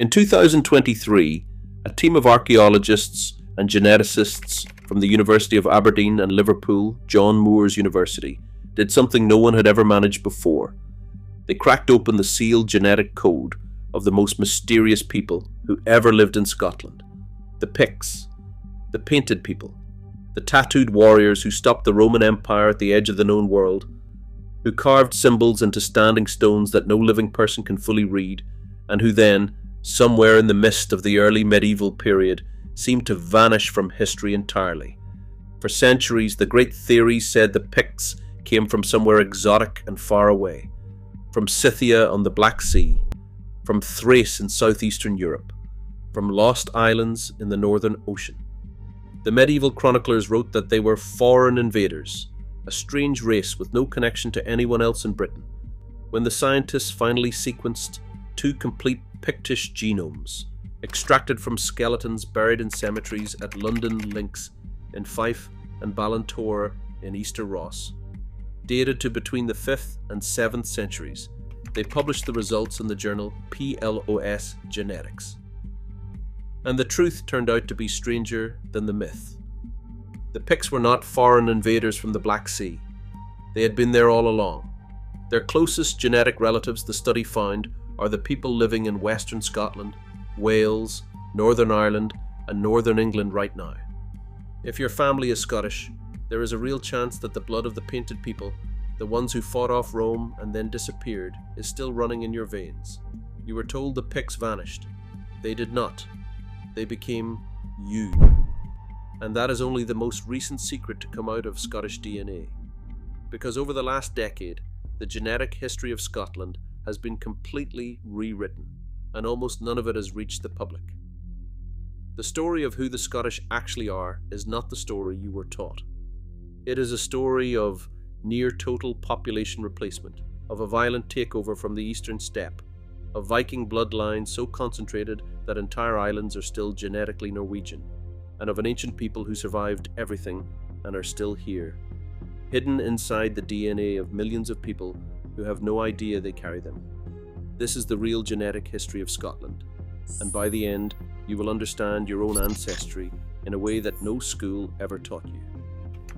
In 2023, a team of archaeologists and geneticists from the University of Aberdeen and Liverpool, John Moores University, did something no one had ever managed before. They cracked open the sealed genetic code of the most mysterious people who ever lived in Scotland. The Picts, the painted people, the tattooed warriors who stopped the Roman Empire at the edge of the known world, who carved symbols into standing stones that no living person can fully read, and who then, somewhere in the mist of the early medieval period, seemed to vanish from history entirely. For centuries, the great theories said the Picts came from somewhere exotic and far away, from Scythia on the Black Sea, from Thrace in southeastern Europe, from lost islands in the Northern Ocean. The medieval chroniclers wrote that they were foreign invaders, a strange race with no connection to anyone else in Britain. When the scientists finally sequenced 2 complete Pictish genomes, extracted from skeletons buried in cemeteries at London Links in Fife and Ballantor in Easter Ross, dated to between the 5th and 7th centuries, they published the results in the journal PLOS Genetics. And the truth turned out to be stranger than the myth. The Picts were not foreign invaders from the Black Sea. They had been there all along. Their closest genetic relatives, the study found, are the people living in Western Scotland, Wales, Northern Ireland, and Northern England right now. If your family is Scottish, there is a real chance that the blood of the painted people, the ones who fought off Rome and then disappeared, is still running in your veins. You were told the Picts vanished. They did not. They became you. And that is only the most recent secret to come out of Scottish DNA. Because over the last decade, the genetic history of Scotland has been completely rewritten, and almost none of it has reached the public. The story of who the Scottish actually are is not the story you were taught. It is a story of near total population replacement, of a violent takeover from the eastern steppe, of Viking bloodlines so concentrated that entire islands are still genetically Norwegian, and of an ancient people who survived everything and are still here, hidden inside the DNA of millions of people who have no idea they carry them. This is the real genetic history of Scotland, and by the end, you will understand your own ancestry in a way that no school ever taught you.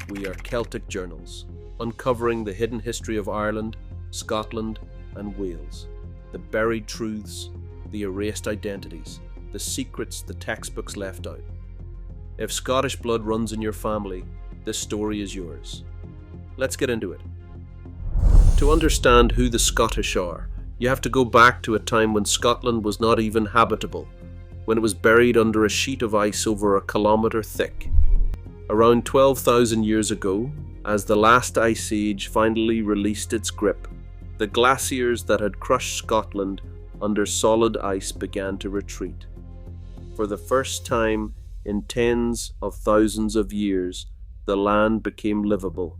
We are Celtic journals, uncovering the hidden history of Ireland, Scotland, and Wales, the buried truths, the erased identities, the secrets the textbooks left out. If Scottish blood runs in your family, this story is yours. Let's get into it. To understand who the Scottish are, you have to go back to a time when Scotland was not even habitable, when it was buried under a sheet of ice over a kilometre thick. Around 12,000 years ago, as the last ice age finally released its grip, the glaciers that had crushed Scotland under solid ice began to retreat. For the first time in tens of thousands of years, the land became livable,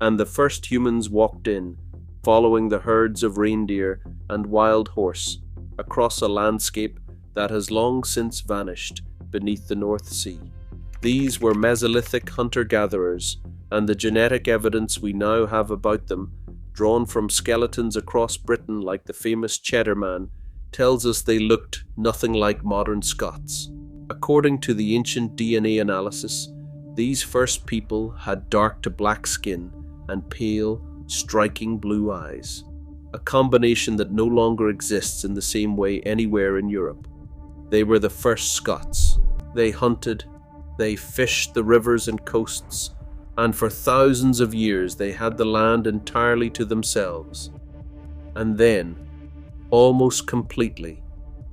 and the first humans walked in, following the herds of reindeer and wild horse across a landscape that has long since vanished beneath the North Sea. These were Mesolithic hunter-gatherers, and the genetic evidence we now have about them, drawn from skeletons across Britain like the famous Cheddar Man, tells us they looked nothing like modern Scots. According to the ancient DNA analysis, these first people had dark to black skin and pale, striking blue eyes, a combination that no longer exists in the same way anywhere in Europe. They were the first Scots. They hunted, they fished the rivers and coasts, and for thousands of years they had the land entirely to themselves. And then, almost completely,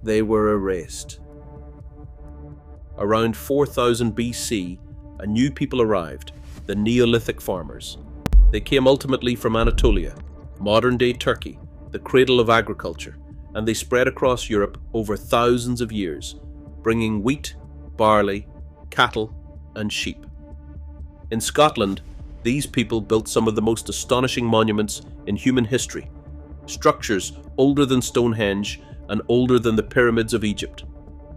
they were erased. Around 4000 BC, a new people arrived, the Neolithic farmers. They came ultimately from Anatolia, modern-day Turkey, the cradle of agriculture, and they spread across Europe over thousands of years, bringing wheat, barley, cattle, and sheep. In Scotland, these people built some of the most astonishing monuments in human history, structures older than Stonehenge and older than the pyramids of Egypt.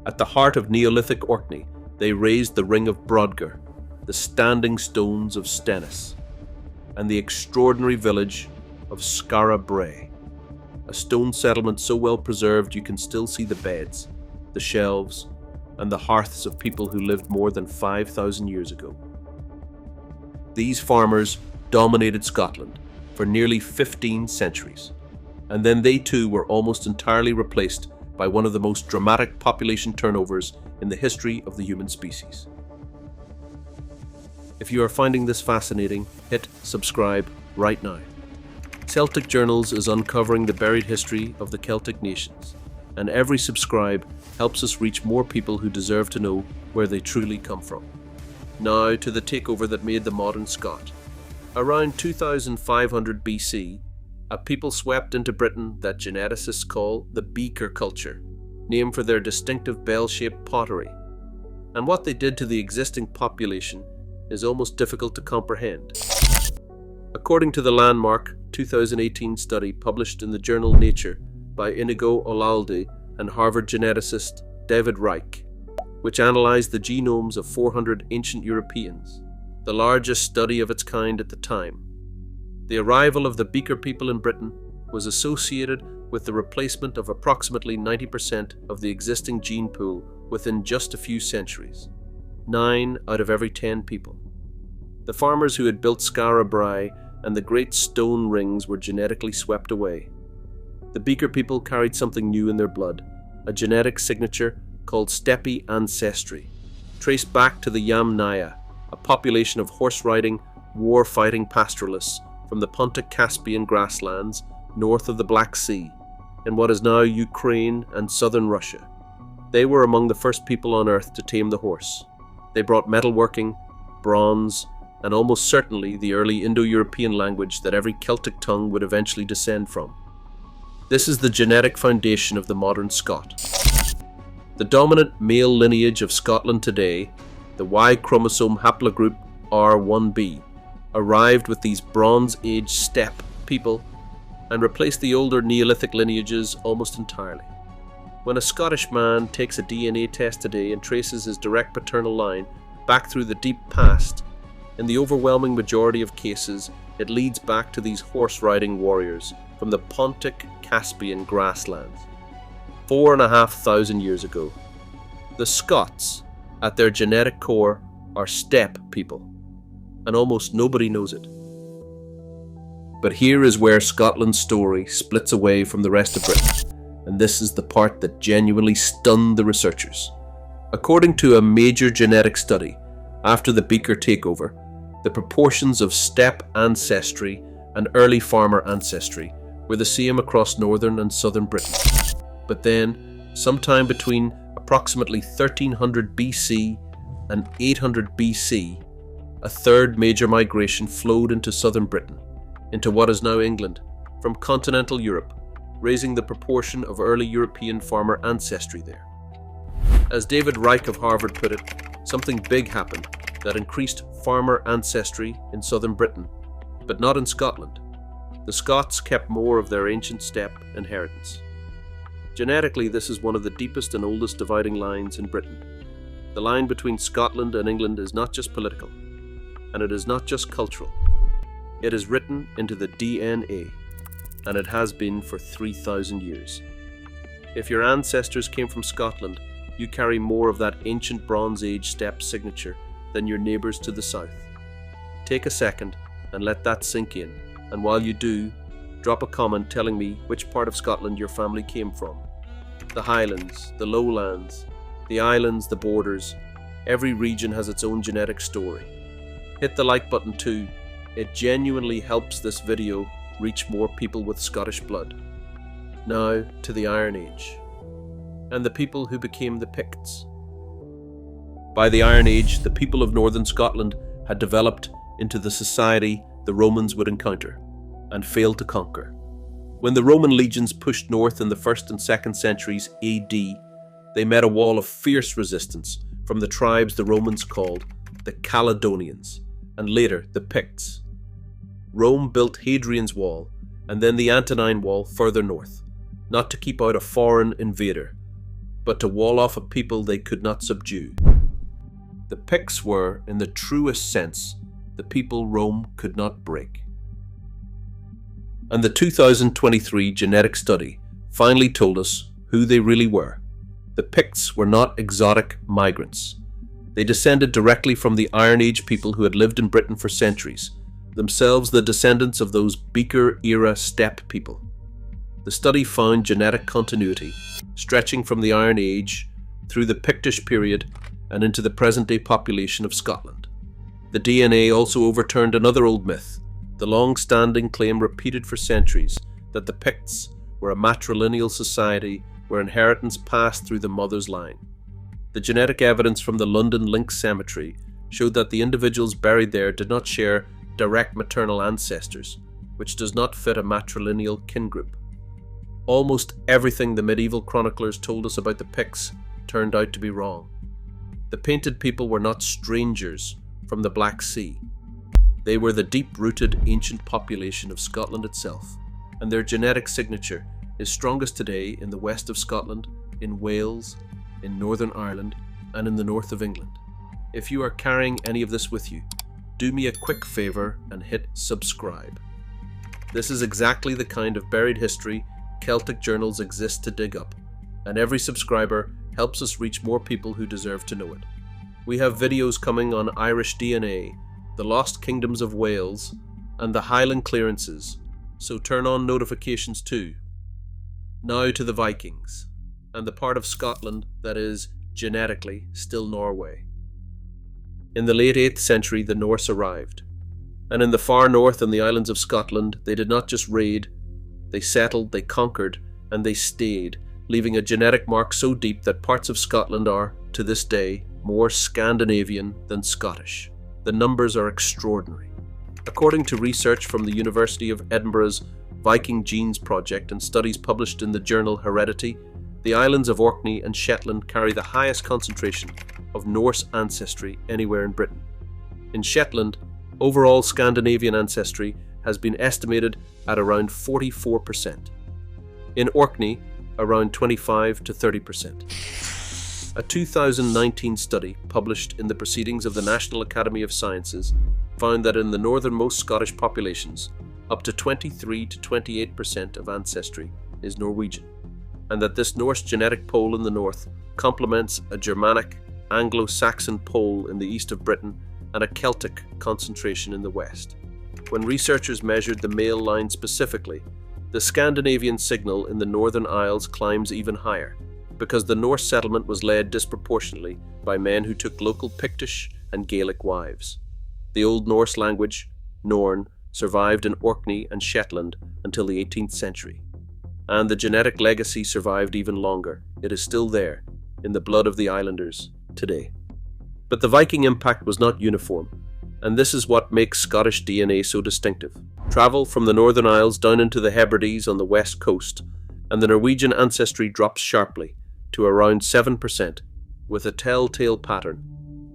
At the heart of Neolithic Orkney, they raised the Ring of Brodgar, the standing stones of Stennis, and the extraordinary village of Skara Brae. a stone settlement so well preserved you can still see the beds, the shelves, and the hearths of people who lived more than 5,000 years ago. These farmers dominated Scotland for nearly 15 centuries, and then they too were almost entirely replaced by one of the most dramatic population turnovers in the history of the human species. If you are finding this fascinating, hit subscribe right now. Celtic Journals is uncovering the buried history of the Celtic nations, and every subscribe helps us reach more people who deserve to know where they truly come from. Now to the takeover that made the modern Scot. Around 2500 BC, a people swept into Britain that geneticists call the Beaker culture, named for their distinctive bell-shaped pottery. And what they did to the existing population is almost difficult to comprehend. According to the landmark 2018 study published in the journal Nature by Inigo Olalde and Harvard geneticist David Reich, which analysed the genomes of 400 ancient Europeans, the largest study of its kind at the time, the arrival of the Beaker people in Britain was associated with the replacement of approximately 90% of the existing gene pool within just a few centuries. 9 out of every 10 people. The farmers who had built Skara Brae and the great stone rings were genetically swept away. The Beaker people carried something new in their blood, a genetic signature called steppe ancestry, traced back to the Yamnaya, a population of horse-riding, war-fighting pastoralists from the Pontic-Caspian grasslands north of the Black Sea, in what is now Ukraine and southern Russia. They were among the first people on earth to tame the horse. They brought metalworking, bronze, and almost certainly the early Indo-European language that every Celtic tongue would eventually descend from. This is the genetic foundation of the modern Scot. The dominant male lineage of Scotland today, the Y chromosome haplogroup R1b, arrived with these Bronze Age steppe people and replaced the older Neolithic lineages almost entirely. When a Scottish man takes a DNA test today and traces his direct paternal line back through the deep past, in the overwhelming majority of cases, it leads back to these horse-riding warriors from the Pontic-Caspian grasslands, 4,500 years ago. The Scots, at their genetic core, are steppe people, and almost nobody knows it. But here is where Scotland's story splits away from the rest of Britain, and this is the part that genuinely stunned the researchers. According to a major genetic study, after the Beaker takeover, the proportions of steppe ancestry and early farmer ancestry were the same across northern and southern Britain. But then, sometime between approximately 1300 BC and 800 BC, a third major migration flowed into southern Britain, into what is now England, from continental Europe, raising the proportion of early European farmer ancestry there. As David Reich of Harvard put it, something big happened that increased farmer ancestry in southern Britain, but not in Scotland. The Scots kept more of their ancient steppe inheritance. Genetically, this is one of the deepest and oldest dividing lines in Britain. The line between Scotland and England is not just political, and it is not just cultural. It is written into the DNA, and it has been for 3,000 years. If your ancestors came from Scotland, you carry more of that ancient Bronze Age steppe signature than your neighbours to the south. Take a second and let that sink in, and while you do, drop a comment telling me which part of Scotland your family came from. The Highlands, the Lowlands, the islands, the borders, every region has its own genetic story. Hit the like button too, it genuinely helps this video reach more people with Scottish blood. Now to the Iron Age, and the people who became the Picts. By the Iron Age, the people of northern Scotland had developed into the society the Romans would encounter, and failed to conquer. When the Roman legions pushed north in the 1st and 2nd centuries AD, they met a wall of fierce resistance from the tribes the Romans called the Caledonians, and later the Picts. Rome built Hadrian's Wall, and then the Antonine Wall further north, not to keep out a foreign invader, but to wall off a people they could not subdue. The Picts were, in the truest sense, the people Rome could not break. And the 2023 genetic study finally told us who they really were. The Picts were not exotic migrants. They descended directly from the Iron Age people who had lived in Britain for centuries, themselves the descendants of those Beaker-era steppe people. The study found genetic continuity, stretching from the Iron Age through the Pictish period and into the present-day population of Scotland. The DNA also overturned another old myth, the long-standing claim repeated for centuries that the Picts were a matrilineal society where inheritance passed through the mother's line. The genetic evidence from the London Link Cemetery showed that the individuals buried there did not share direct maternal ancestors, which does not fit a matrilineal kin group. Almost everything the medieval chroniclers told us about the Picts turned out to be wrong. The painted people were not strangers from the Black Sea. They were the deep-rooted ancient population of Scotland itself, and their genetic signature is strongest today in the west of Scotland, in Wales, in Northern Ireland, and in the north of England. If you are carrying any of this with you, do me a quick favour and hit subscribe. This is exactly the kind of buried history Celtic journals exist to dig up, and every subscriber helps us reach more people who deserve to know it. We have videos coming on Irish DNA, the Lost Kingdoms of Wales, and the Highland clearances, so turn on notifications too. Now to the Vikings, and the part of Scotland that is, genetically, still Norway. In the late 8th century, the Norse arrived, and in the far north and the islands of Scotland, they did not just raid, they settled, they conquered, and they stayed, leaving a genetic mark so deep that parts of Scotland are, to this day, more Scandinavian than Scottish. The numbers are extraordinary. According to research from the University of Edinburgh's Viking Genes Project and studies published in the journal Heredity, the islands of Orkney and Shetland carry the highest concentration of Norse ancestry anywhere in Britain. In Shetland, overall Scandinavian ancestry has been estimated at around 44%. In Orkney, around 25 to 30%. A 2019 study published in the Proceedings of the National Academy of Sciences found that in the northernmost Scottish populations, up to 23 to 28% of ancestry is Norwegian, and that this Norse genetic pole in the north complements a Germanic, Anglo-Saxon pole in the east of Britain and a Celtic concentration in the west. When researchers measured the male line specifically, the Scandinavian signal in the Northern Isles climbs even higher, because the Norse settlement was led disproportionately by men who took local Pictish and Gaelic wives. The Old Norse language, Norn, survived in Orkney and Shetland until the 18th century. And the genetic legacy survived even longer. It is still there, in the blood of the islanders, today. But the Viking impact was not uniform, and this is what makes Scottish DNA so distinctive. Travel from the Northern Isles down into the Hebrides on the west coast, and the Norwegian ancestry drops sharply to around 7%, with a telltale pattern.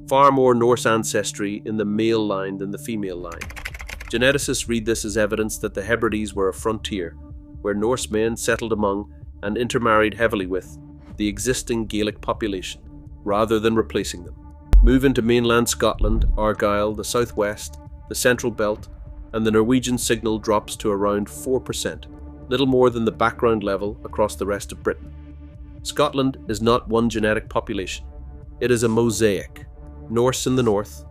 Far more Norse ancestry in the male line than the female line. Geneticists read this as evidence that the Hebrides were a frontier, where Norse men settled among and intermarried heavily with the existing Gaelic population, rather than replacing them. Move into mainland Scotland, Argyll, the southwest, the central belt, and the Norwegian signal drops to around 4%, little more than the background level across the rest of Britain. Scotland is not one genetic population. It is a mosaic, Norse in the north,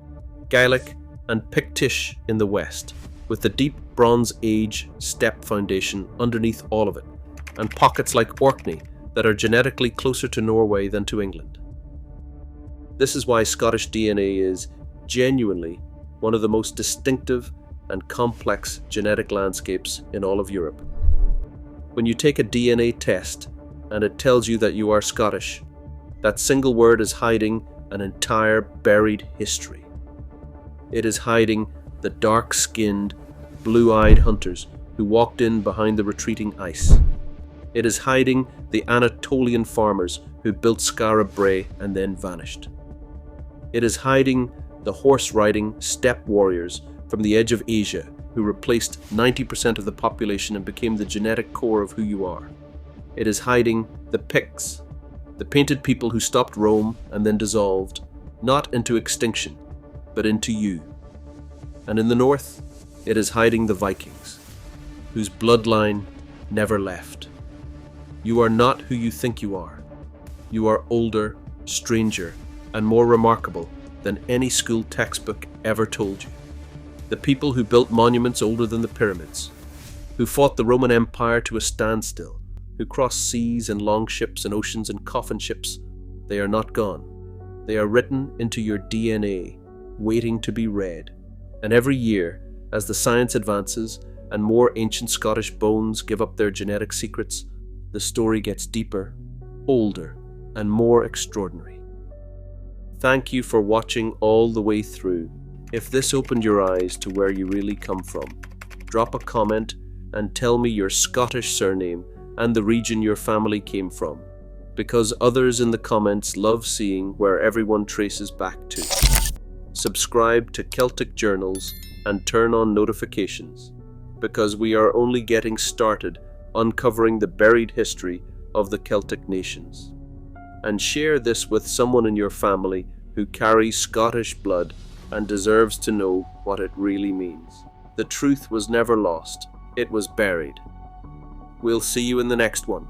Gaelic and Pictish in the west, with the deep Bronze Age steppe foundation underneath all of it, and pockets like Orkney that are genetically closer to Norway than to England. This is why Scottish DNA is genuinely one of the most distinctive and complex genetic landscapes in all of Europe. When you take a DNA test and it tells you that you are Scottish, that single word is hiding an entire buried history. It is hiding the dark-skinned, blue-eyed hunters who walked in behind the retreating ice. It is hiding the Anatolian farmers who built Skara Brae and then vanished. It is hiding the horse-riding steppe warriors from the edge of Asia who replaced 90% of the population and became the genetic core of who you are. It is hiding the Picts, the painted people who stopped Rome and then dissolved, not into extinction, but into you. And in the north, it is hiding the Vikings. whose bloodline never left. You are not who you think you are. You are older, stranger, and more remarkable than any school textbook ever told you. The people who built monuments older than the pyramids, who fought the Roman Empire to a standstill, who crossed seas in longships and oceans in coffin ships, they are not gone. They are written into your DNA, waiting to be read. And every year, as the science advances and more ancient Scottish bones give up their genetic secrets, the story gets deeper, older, and more extraordinary. Thank you for watching all the way through. If this opened your eyes to where you really come from, drop a comment and tell me your Scottish surname and the region your family came from, because others in the comments love seeing where everyone traces back to. Subscribe to Celtic Journals and turn on notifications, because we are only getting started uncovering the buried history of the Celtic nations. And share this with someone in your family who carries Scottish blood and deserves to know what it really means. The truth was never lost, it was buried. We'll see you in the next one.